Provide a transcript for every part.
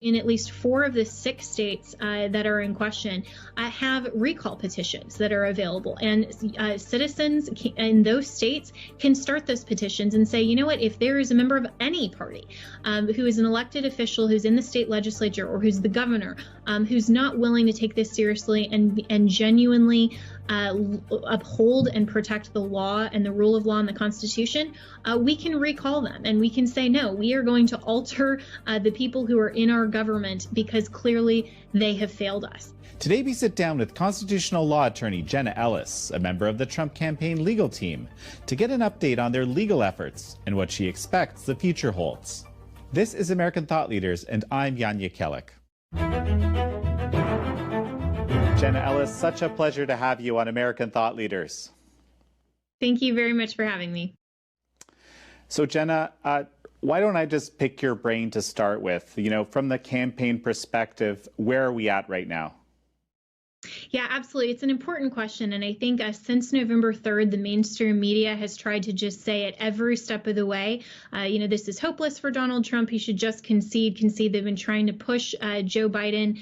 In at least 4 of the 6 states that are in question have recall petitions that are available, and citizens in those states can start those petitions and say, you know what, if there is a member of any party who is an elected official, who's in the state legislature, or who's the governor, who's not willing to take this seriously and genuinely uphold and protect the law and the rule of law and the Constitution, we can recall them and we can say, no, we are going to alter the people who are in our government because clearly they have failed us. Today we sit down with constitutional law attorney Jenna Ellis, a member of the Trump campaign legal team, to get an update on their legal efforts and what she expects the future holds. This is American Thought Leaders, and I'm Jan Jekielek. Jenna Ellis, such a pleasure to have you on American Thought Leaders. Thank you very much for having me. So Jenna, why don't I just pick your brain to start with? You know, from the campaign perspective, where are we at right now? Yeah, absolutely. It's an important question. And I think since November 3rd, the mainstream media has tried to just say at every step of the way, this is hopeless for Donald Trump. He should just concede. They've been trying to push Joe Biden,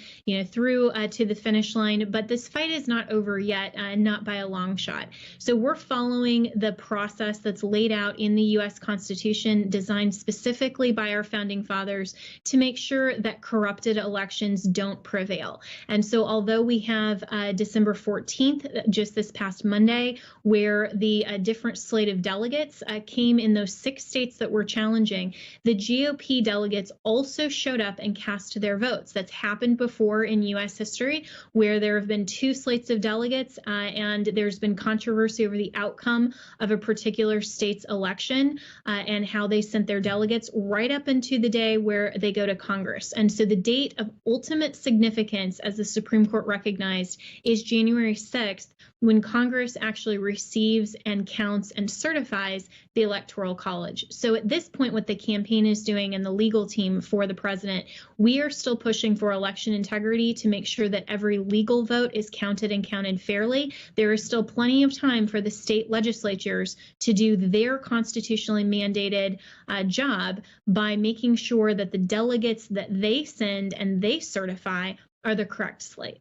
through to the finish line. But this fight is not over yet, not by a long shot. So we're following the process that's laid out in the U.S. Constitution, designed specifically by our founding fathers to make sure that corrupted elections don't prevail. And so although we have December 14th, just this past Monday, where the different slate of delegates came in those 6 states that were challenging, the GOP delegates also showed up and cast their votes. That's happened before in U.S. history, where there have been 2 slates of delegates and there's been controversy over the outcome of a particular state's election and how they sent their delegates right up into the day where they go to Congress. And so the date of ultimate significance, as the Supreme Court recognized, is January 6th, when Congress actually receives and counts and certifies the Electoral College. So at this point, what the campaign is doing and the legal team for the president, we are still pushing for election integrity to make sure that every legal vote is counted and counted fairly. There is still plenty of time for the state legislatures to do their constitutionally mandated job by making sure that the delegates that they send and they certify are the correct slate.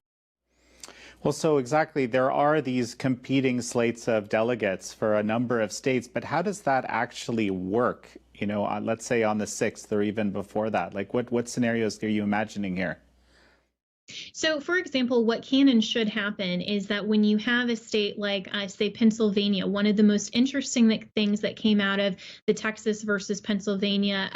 Well, so exactly, there are these competing slates of delegates for a number of states, but how does that actually work, let's say on the 6th or even before that? Like what scenarios are you imagining here? So, for example, what can and should happen is that when you have a state like, say, Pennsylvania, one of the most interesting things that came out of the Texas versus Pennsylvania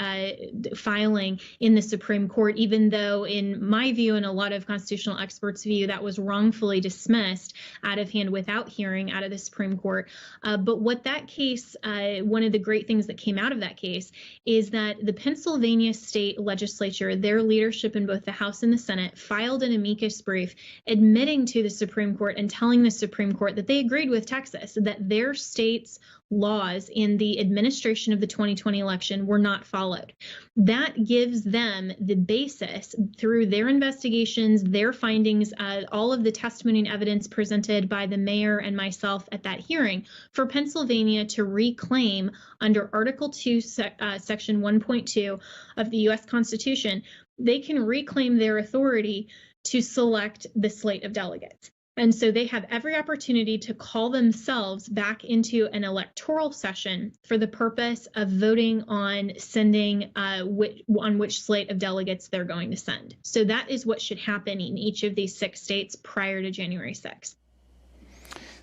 filing in the Supreme Court, even though in my view and a lot of constitutional experts' view, that was wrongfully dismissed out of hand without hearing out of the Supreme Court. But what that case, one of the great things that came out of that case is that the Pennsylvania state legislature, their leadership in both the House and the Senate, filed an amicus brief admitting to the Supreme Court and telling the Supreme Court that they agreed with Texas, that their state's laws in the administration of the 2020 election were not followed. That gives them the basis through their investigations, their findings, all of the testimony and evidence presented by the mayor and myself at that hearing for Pennsylvania to reclaim under Article 2, Section 1.2 of the U.S. Constitution. They can reclaim their authority to select the slate of delegates. And so they have every opportunity to call themselves back into an electoral session for the purpose of voting on sending on which slate of delegates they're going to send. So that is what should happen in each of these 6 states prior to January 6th.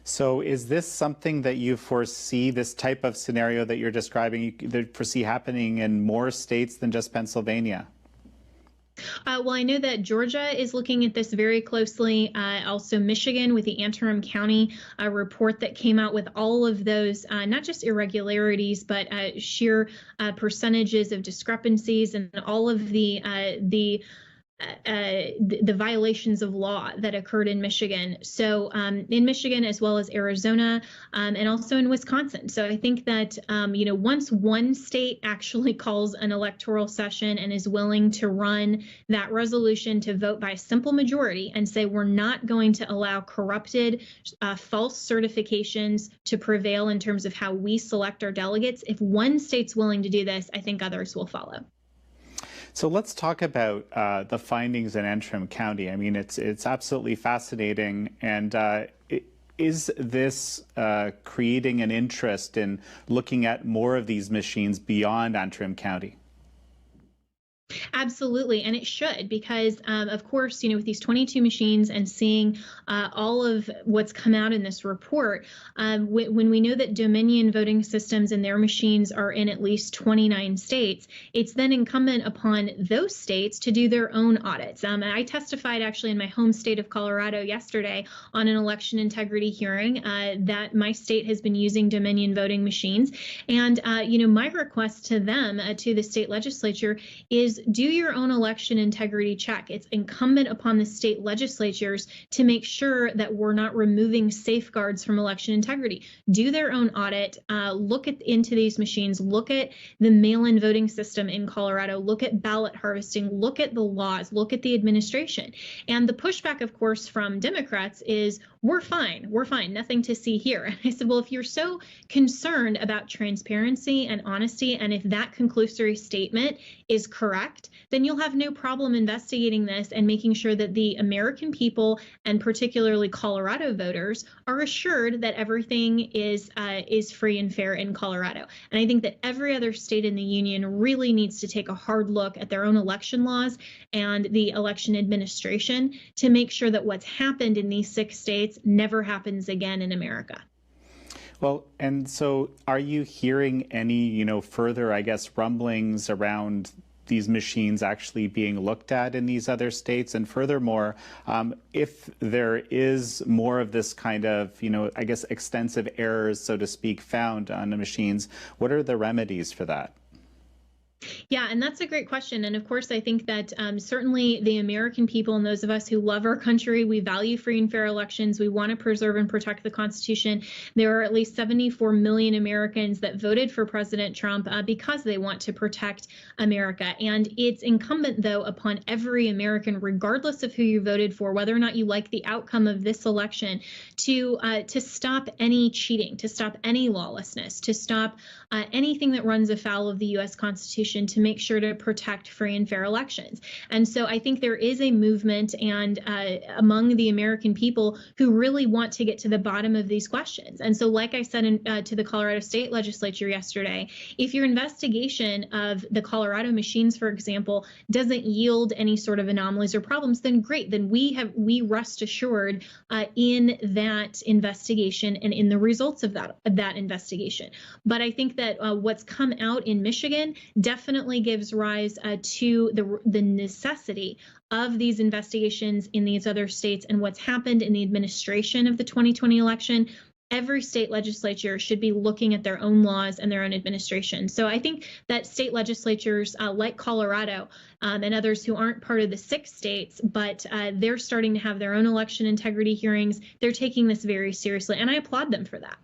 So is this something that you foresee, this type of scenario that you're describing, you foresee happening in more states than just Pennsylvania? Well, I know that Georgia is looking at this very closely. Also, Michigan with the Antrim County report that came out with all of those, not just irregularities, but sheer percentages of discrepancies and all of the the violations of law that occurred in Michigan. So in Michigan, as well as Arizona, and also in Wisconsin. So I think that, once one state actually calls an electoral session and is willing to run that resolution to vote by a simple majority and say, we're not going to allow corrupted, false certifications to prevail in terms of how we select our delegates. If one state's willing to do this, I think others will follow. So let's talk about the findings in Antrim County. I mean, it's absolutely fascinating. And is this creating an interest in looking at more of these machines beyond Antrim County? Absolutely, and it should, because of course, with these 22 machines and seeing all of what's come out in this report, when we know that Dominion voting systems and their machines are in at least 29 states, it's then incumbent upon those states to do their own audits. I testified actually in my home state of Colorado yesterday on an election integrity hearing that my state has been using Dominion voting machines, and my request to them, to the state legislature, is do your own election integrity check. It's incumbent upon the state legislatures to make sure that we're not removing safeguards from election integrity. Do their own audit, look into these machines, look at the mail-in voting system in Colorado, look at ballot harvesting, look at the laws, look at the administration. And the pushback, of course, from Democrats is, we're fine, nothing to see here. And I said, well, if you're so concerned about transparency and honesty, and if that conclusory statement is correct, then you'll have no problem investigating this and making sure that the American people, and particularly Colorado voters, are assured that everything is free and fair in Colorado. And I think that every other state in the union really needs to take a hard look at their own election laws and the election administration to make sure that what's happened in these 6 states never happens again in America. Well, and so are you hearing any, further, I guess, rumblings around these machines actually being looked at in these other states? And furthermore, if there is more of this kind of, I guess, extensive errors, so to speak, found on the machines, what are the remedies for that? Yeah, and that's a great question. And of course, I think that certainly the American people and those of us who love our country, we value free and fair elections. We want to preserve and protect the Constitution. There are at least 74 million Americans that voted for President Trump because they want to protect America. And it's incumbent, though, upon every American, regardless of who you voted for, whether or not you like the outcome of this election, to stop any cheating, to stop any lawlessness, to stop anything that runs afoul of the U.S. Constitution, to make sure to protect free and fair elections. And so I think there is a movement and among the American people who really want to get to the bottom of these questions. And so, like I said to the Colorado State Legislature yesterday, if your investigation of the Colorado machines, for example, doesn't yield any sort of anomalies or problems, then great. Then we rest assured in that investigation and in the results of that investigation. But I think that what's come out in Michigan definitely gives rise to the necessity of these investigations in these other states and what's happened in the administration of the 2020 election. Every state legislature should be looking at their own laws and their own administration. So I think that state legislatures like Colorado and others who aren't part of the 6 states, but they're starting to have their own election integrity hearings, they're taking this very seriously, and I applaud them for that.